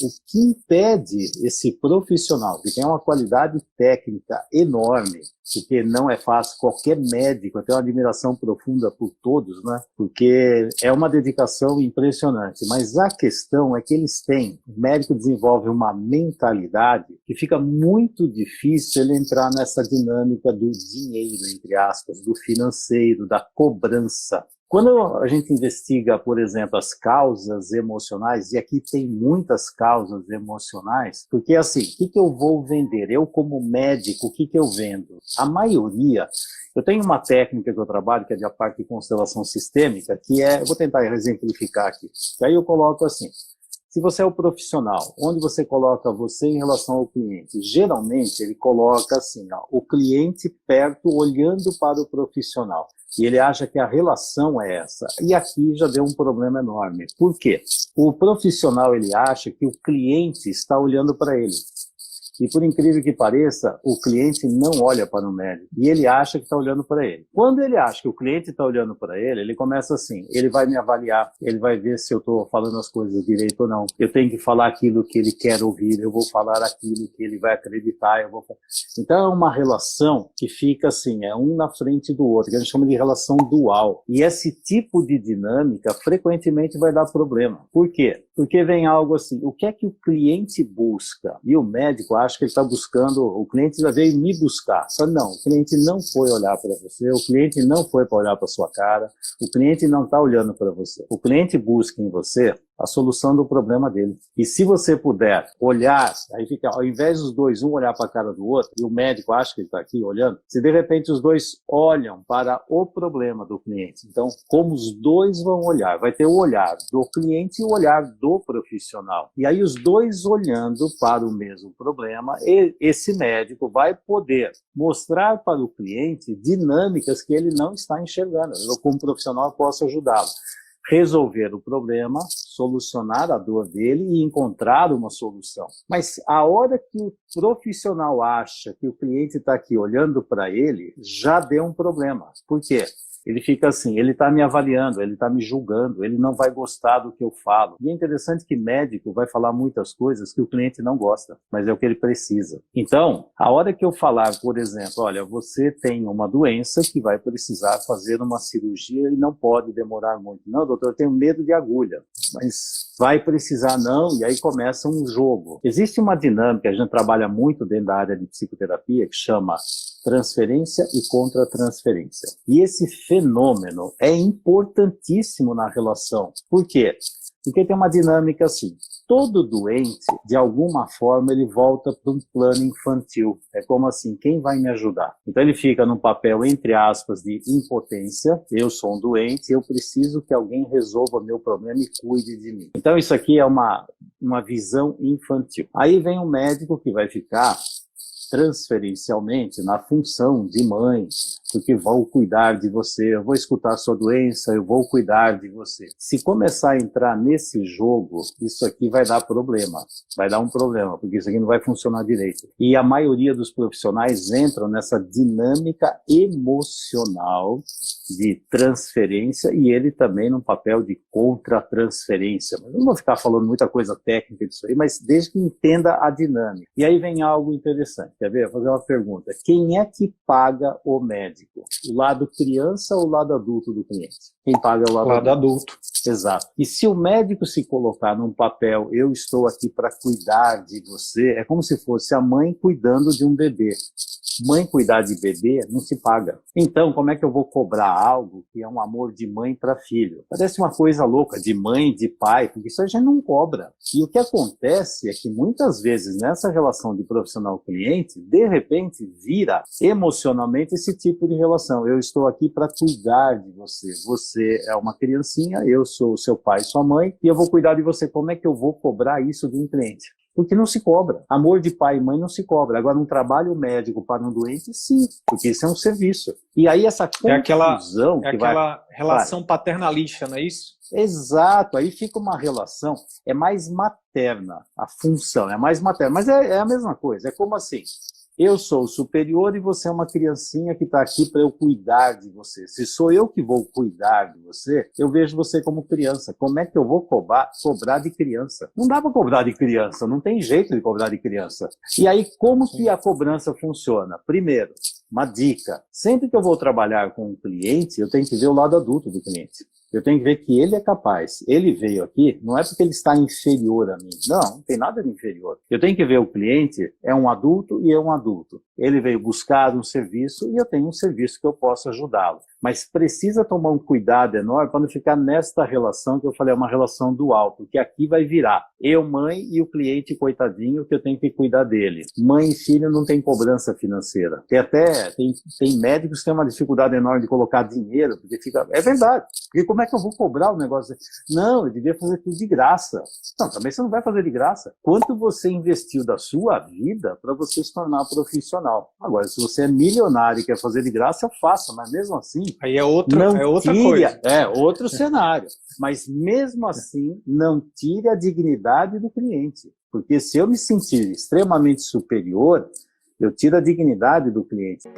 O que impede esse profissional, que tem uma qualidade técnica enorme, porque não é fácil, qualquer médico, eu tenho uma admiração profunda por todos, né? Porque é uma dedicação impressionante, mas a questão é que o médico desenvolve uma mentalidade que fica muito difícil ele entrar nessa dinâmica do dinheiro, entre aspas, do financeiro, da cobrança. Quando a gente investiga, por exemplo, as causas emocionais, e aqui tem muitas causas emocionais, porque assim, o que eu vou vender? Eu, como médico, o que eu vendo? A maioria, eu tenho uma técnica que eu trabalho, que é de a parte de constelação sistêmica, que é, eu vou tentar exemplificar aqui, e aí eu coloco assim, se você é o profissional, onde você coloca você em relação ao cliente? Geralmente ele coloca assim, ó, o cliente perto, olhando para o profissional. E ele acha que a relação é essa. E aqui já deu um problema enorme. Por quê? O profissional ele acha que o cliente está olhando para ele. E por incrível que pareça, o cliente não olha para o médico. E ele acha que está olhando para ele. Quando ele acha que o cliente está olhando para ele, ele começa assim, ele vai me avaliar, ele vai ver se eu estou falando as coisas direito ou não. Eu tenho que falar aquilo que ele quer ouvir, eu vou falar aquilo que ele vai acreditar. Então é uma relação que fica assim, é um na frente do outro, que a gente chama de relação dual. E esse tipo de dinâmica frequentemente vai dar problema. Por quê? Porque vem algo assim, o que é que o cliente busca? E o médico acha que ele está buscando, o cliente já veio me buscar. Só não, o cliente não foi olhar para você, o cliente não foi para olhar para sua cara, o cliente não está olhando para você. O cliente busca em você a solução do problema dele. E se você puder olhar, aí fica, ao invés dos dois, um olhar para a cara do outro, e o médico acha que ele está aqui olhando, se de repente os dois olham para o problema do cliente, então como os dois vão olhar, vai ter o olhar do cliente e o olhar do profissional. E aí os dois olhando para o mesmo problema, esse médico vai poder mostrar para o cliente dinâmicas que ele não está enxergando. Eu, como profissional, posso ajudá-lo. Resolver o problema, solucionar a dor dele e encontrar uma solução. Mas a hora que o profissional acha que o cliente está aqui olhando para ele, já deu um problema. Por quê? Ele fica assim, ele está me avaliando, ele está me julgando, ele não vai gostar do que eu falo. E é interessante que médico vai falar muitas coisas que o cliente não gosta, mas é o que ele precisa. Então, a hora que eu falar, por exemplo, olha, você tem uma doença que vai precisar fazer uma cirurgia e não pode demorar muito. Não, doutor, eu tenho medo de agulha, mas vai precisar não, e aí começa um jogo. Existe uma dinâmica, a gente trabalha muito dentro da área de psicoterapia, que chama transferência e contra-transferência. E esse fenômeno é importantíssimo na relação. Por quê? Porque tem uma dinâmica assim. Todo doente, de alguma forma, ele volta para um plano infantil. É como assim, quem vai me ajudar? Então ele fica num papel, entre aspas, de impotência. Eu sou um doente, eu preciso que alguém resolva meu problema e cuide de mim. Então isso aqui é uma visão infantil. Aí vem um médico que vai ficar transferencialmente na função de mãe, porque vou cuidar de você, eu vou escutar a sua doença, eu vou cuidar de você. Se começar a entrar nesse jogo, isso aqui vai dar problema, vai dar um problema, porque isso aqui não vai funcionar direito. E a maioria dos profissionais entram nessa dinâmica emocional de transferência e ele também num papel de contra-transferência. Mas não vou ficar falando muita coisa técnica disso aí, mas desde que entenda a dinâmica. E aí vem algo interessante, quer ver? Vou fazer uma pergunta. Quem é que paga o médico? O lado criança ou o lado adulto do cliente? Quem paga é o lado adulto. Exato. E se o médico se colocar num papel, eu estou aqui para cuidar de você, é como se fosse a mãe cuidando de um bebê. Mãe cuidar de bebê não se paga. Então, como é que eu vou cobrar algo que é um amor de mãe para filho? Parece uma coisa louca, de mãe, de pai, porque isso a gente não cobra. E o que acontece é que muitas vezes nessa relação de profissional-cliente, de repente vira emocionalmente esse tipo de relação. Eu estou aqui para cuidar de você. Você é uma criancinha, eu sou seu pai, sua mãe, e eu vou cuidar de você. Como é que eu vou cobrar isso de um cliente? Porque não se cobra. Amor de pai e mãe não se cobra. Agora, um trabalho médico para um doente, sim, porque isso é um serviço. E aí essa confusão... aquela relação paternalista, não é isso? Exato, aí fica uma relação, é mais materna, a função é mais materna, mas é a mesma coisa, é como assim, Eu sou o superior e você é uma criancinha que está aqui para eu cuidar de você. Se sou eu que vou cuidar de você, eu vejo você como criança. Como é que eu vou cobrar de criança? Não dá para cobrar de criança, não tem jeito de cobrar de criança. E aí, como que a cobrança funciona? Primeiro, uma dica. Sempre que eu vou trabalhar com um cliente, eu tenho que ver o lado adulto do cliente. Eu tenho que ver que ele é capaz. Ele veio aqui, não é porque ele está inferior a mim. Não tem nada de inferior. Eu tenho que ver o cliente, é um adulto e é um adulto. Ele veio buscar um serviço e eu tenho um serviço que eu posso ajudá-lo. Mas precisa tomar um cuidado enorme para não ficar nesta relação que eu falei, é uma relação dual, porque aqui vai virar eu, mãe, e o cliente, coitadinho, que eu tenho que cuidar dele. Mãe e filho não tem cobrança financeira. Tem médicos que têm uma dificuldade enorme de colocar dinheiro, porque fica... É verdade. Porque como é que eu vou cobrar o negócio? Não, eu devia fazer tudo de graça. Não, também você não vai fazer de graça. Quanto você investiu da sua vida para você se tornar profissional? Agora, se você é milionário e quer fazer de graça, faça, mas mesmo assim... Aí é outra coisa. É outro cenário. Mas mesmo assim, não tire a dignidade do cliente. Porque se eu me sentir extremamente superior, eu tiro a dignidade do cliente.